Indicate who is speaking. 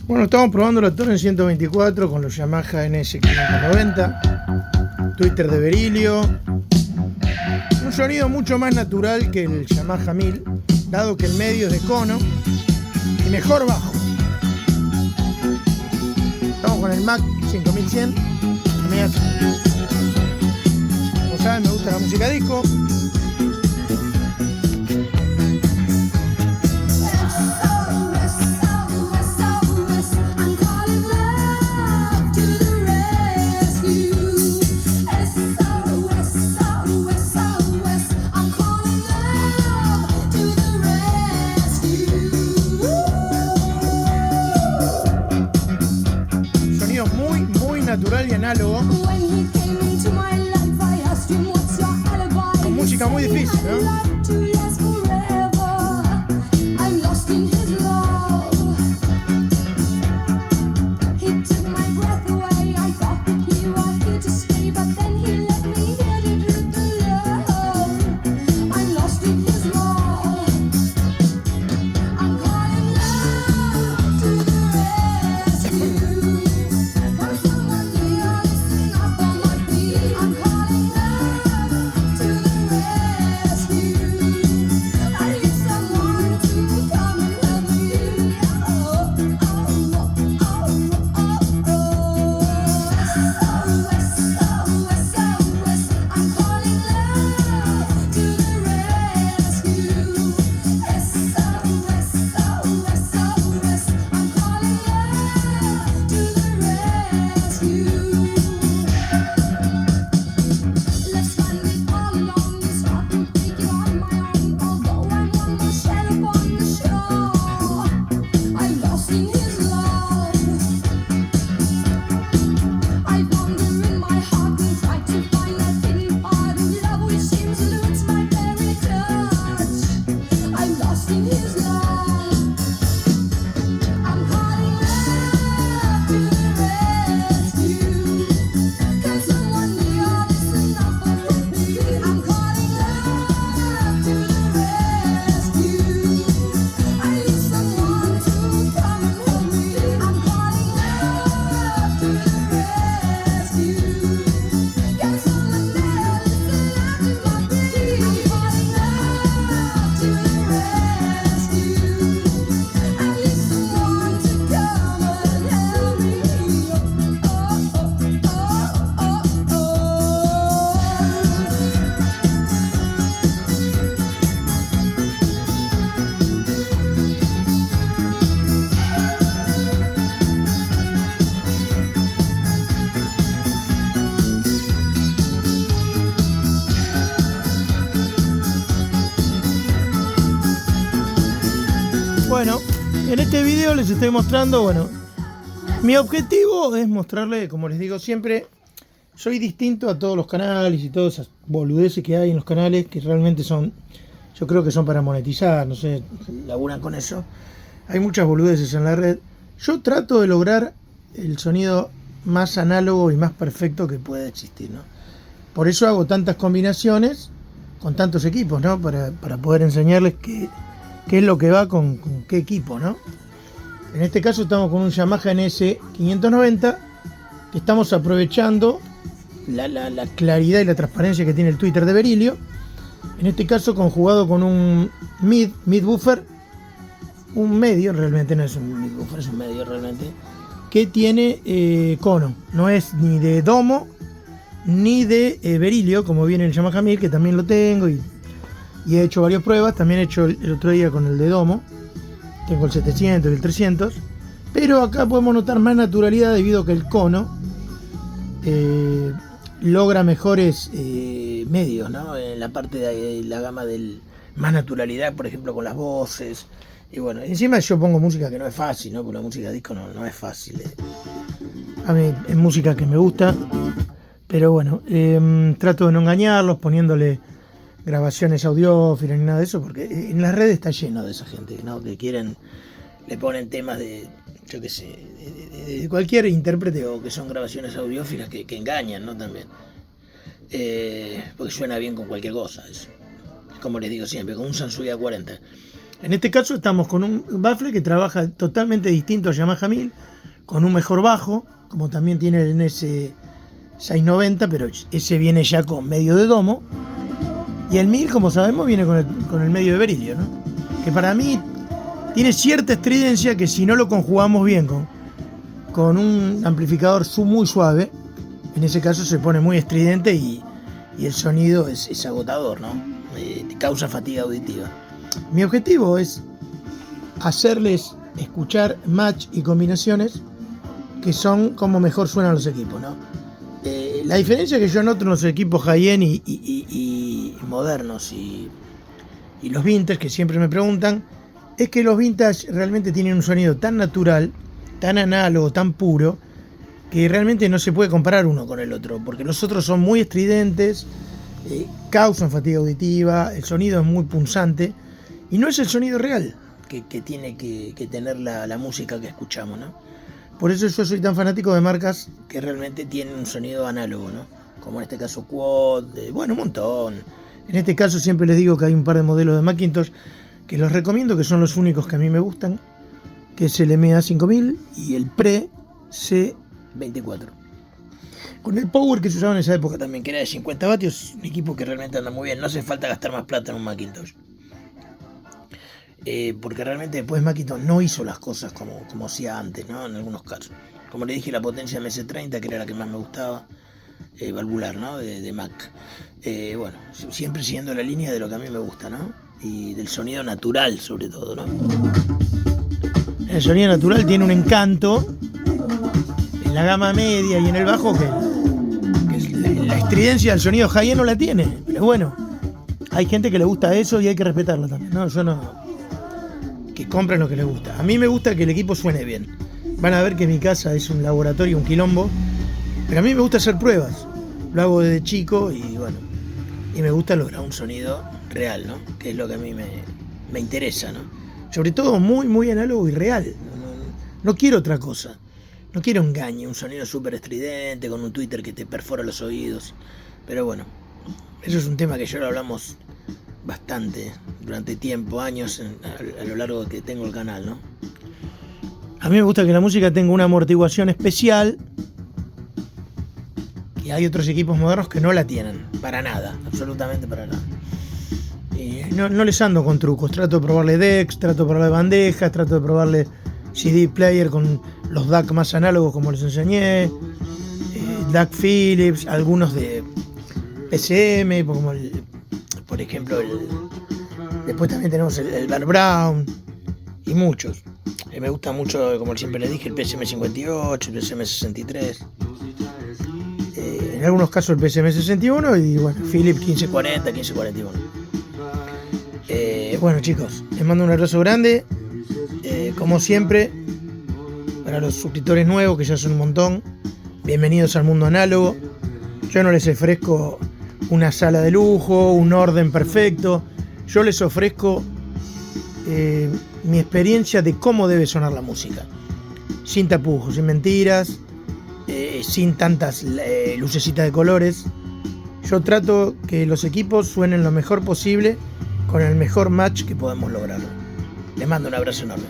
Speaker 1: Bueno, estamos probando la Torrent 124 con los Yamaha NS590, Twitter de berilio. Un sonido mucho más natural que el Yamaha 1000, dado que el medio es de cono y mejor bajo. Estamos con el Mac 5100. Como saben, me gusta la música disco. Natural y análogo, con música muy difícil, ¿no? Bueno, en este video les estoy mostrando, mi objetivo es mostrarle, como les digo siempre, soy distinto a todos los canales y todas esas boludeces que hay en los canales que realmente son, yo creo que son para monetizar, no sé, laburan con eso. Hay muchas boludeces en la red. Yo trato de lograr el sonido más análogo y más perfecto que pueda existir, ¿no? Por eso hago tantas combinaciones con tantos equipos, ¿no? Para poder enseñarles qué es lo que va con qué equipo, ¿no? En este caso estamos con un Yamaha NS590 que estamos aprovechando la claridad y la transparencia que tiene el Twitter de berilio. En este caso conjugado con un mid buffer, un medio, realmente no es un mid buffer, es un medio realmente, que tiene cono, no es ni de domo ni de berilio como viene el Yamaha 1000, que también lo tengo y he hecho varias pruebas. También he hecho el otro día con el de domo, tengo el 700 y el 300, pero acá podemos notar más naturalidad debido a que el cono logra mejores medios, ¿no? En la parte de la gama del más naturalidad, por ejemplo con las voces. Y bueno, encima yo pongo música que no es fácil, ¿no? Porque la música disco no es fácil. A mí es música que me gusta, pero bueno, trato de no engañarlos poniéndole grabaciones audiófilas ni nada de eso, porque en las redes está lleno de esa gente, ¿no? Que quieren, le ponen temas de, yo qué sé, de cualquier intérprete, o que son grabaciones audiófilas que engañan, ¿no? También. Porque suena bien con cualquier cosa, eso. Como les digo siempre, con un Sansui A40. En este caso estamos con un baffle que trabaja totalmente distinto a Yamaha 1000, con un mejor bajo, como también tiene el NS690, pero ese viene ya con medio de domo. Y el 1000, como sabemos, viene con el medio de berilio, ¿no? Que para mí tiene cierta estridencia que si no lo conjugamos bien con un amplificador muy suave, en ese caso se pone muy estridente y el sonido es agotador, ¿no? Te causa fatiga auditiva. Mi objetivo es hacerles escuchar match y combinaciones que son como mejor suenan los equipos, ¿no? La diferencia que yo noto en los equipos high-end y modernos y los vintage, que siempre me preguntan, es que los vintage realmente tienen un sonido tan natural, tan análogo, tan puro, que realmente no se puede comparar uno con el otro, porque los otros son muy estridentes, causan fatiga auditiva, el sonido es muy punzante, y no es el sonido real que tiene que tener la música que escuchamos, ¿no? Por eso yo soy tan fanático de marcas que realmente tienen un sonido análogo, ¿no? Como en este caso Quad, bueno, un montón. En este caso siempre les digo que hay un par de modelos de Macintosh que los recomiendo, que son los únicos que a mí me gustan, que es el MA5000 y el Pre C24. Con el power que se usaba en esa época también, que era de 50 vatios, un equipo que realmente anda muy bien, no hace falta gastar más plata en un Macintosh. Porque realmente después Macintosh no hizo las cosas como hacía antes, ¿no? En algunos casos. Como le dije, la potencia MS30, que era la que más me gustaba, valvular, ¿no? De Mac. Bueno, siempre siguiendo la línea de lo que a mí me gusta, ¿no? Y del sonido natural, sobre todo, ¿no? El sonido natural tiene un encanto en la gama media y en el bajo que la estridencia del sonido high-end no la tiene. Pero bueno, hay gente que le gusta eso y hay que respetarlo también, ¿no? Yo no... Que compren lo que les gusta. A mí me gusta que el equipo suene bien. Van a ver que mi casa es un laboratorio, un quilombo, pero a mí me gusta hacer pruebas. Lo hago desde chico y bueno, y me gusta lograr un sonido real, ¿no? Que es lo que a mí me interesa, ¿no? Sobre todo muy, muy análogo y real. No quiero otra cosa. No quiero engaño, un sonido súper estridente con un Twitter que te perfora los oídos. Pero bueno, eso es un tema que ya lo hablamos bastante durante tiempo, años, a lo largo que tengo el canal, ¿no? A mí me gusta que la música tenga una amortiguación especial, y hay otros equipos modernos que no la tienen, para nada, absolutamente para nada. No les ando con trucos, trato de probarle decks, trato de probarle bandejas, trato de probarle CD player con los DAC más análogos como les enseñé, DAC Philips, algunos de PCM, como por ejemplo, después también tenemos el Bear Brown y muchos. Me gusta mucho, como siempre les dije, el PSM58, el PSM63. En algunos casos el PSM61 y bueno, Philips 1540, 1541. Bueno chicos, les mando un abrazo grande. Como siempre, para los suscriptores nuevos, que ya son un montón, bienvenidos al mundo análogo. Yo no les ofrezco una sala de lujo, un orden perfecto. Yo les ofrezco mi experiencia de cómo debe sonar la música, sin tapujos, sin mentiras, sin tantas lucecitas de colores. Yo trato que los equipos suenen lo mejor posible con el mejor match que podemos lograr. Les mando un abrazo enorme.